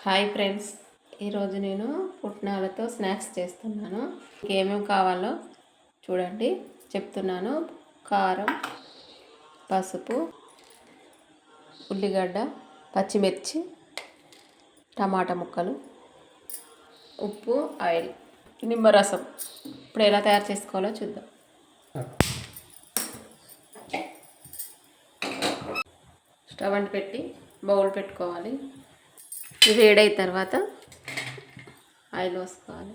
Hi friends, ఈరోజు నేను పుట్నాలతో snacks చేస్తున్నాను. ఏమేమి కావాలో చూడండి చెప్తున్నాను. కారం, పసుపు, ఉల్లిగడ్డ, పచ్చిమిర్చి, టమాటా ముక్కలు, ఉప్పు, ఆయిల్, నిమ్మరసం. ఇప్పుడు ఎలా తయారు చేసుకోవాలో చూద్దాం. స్టవ్ అంటు పెట్టి బౌల్ పెట్టుకోవాలి. ఇది వేడైన తర్వాత ఆయిల్ పోసుకోవాలి.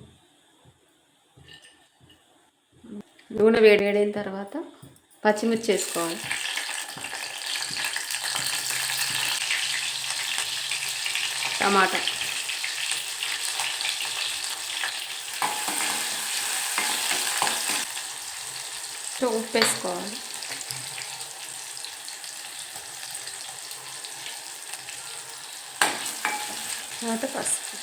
నూనె వేడైన తర్వాత పచ్చిమిర్చి వేసుకోవాలి. టమాటా, ఉప్పు వేసుకోవాలి. తర్వాత పసుపు,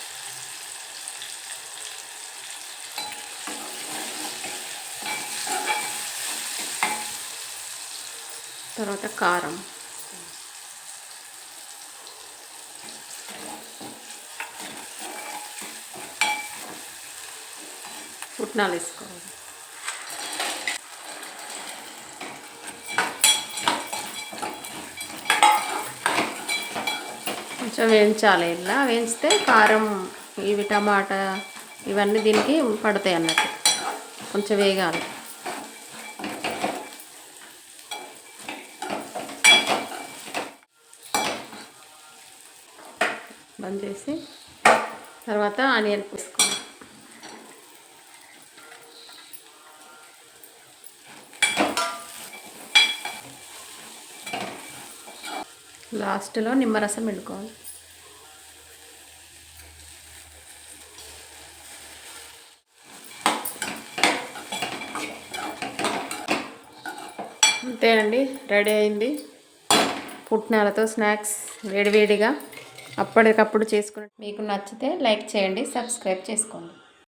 తర్వాత కారం, పుట్నాలు వేసుకోవాలి. కొంచెం వేయించాలి. ఇలా వేయించితే కారం, ఇవి టమాటా ఇవన్నీ దీనికి పడతాయి అన్నట్టు. కొంచెం వేగాలి. బంద్ చేసి తర్వాత ఆనియన్ వేసుకోవాలి. లాస్ట్లో నిమ్మరసం పిండుకోవాలి. అంతేనండి, రెడీ అయింది పుట్నాలతో స్నాక్స్. వేడివేడిగా అప్పటికప్పుడు చేసుకుని. మీకు నచ్చితే లైక్ చేయండి, సబ్స్క్రైబ్ చేసుకోండి.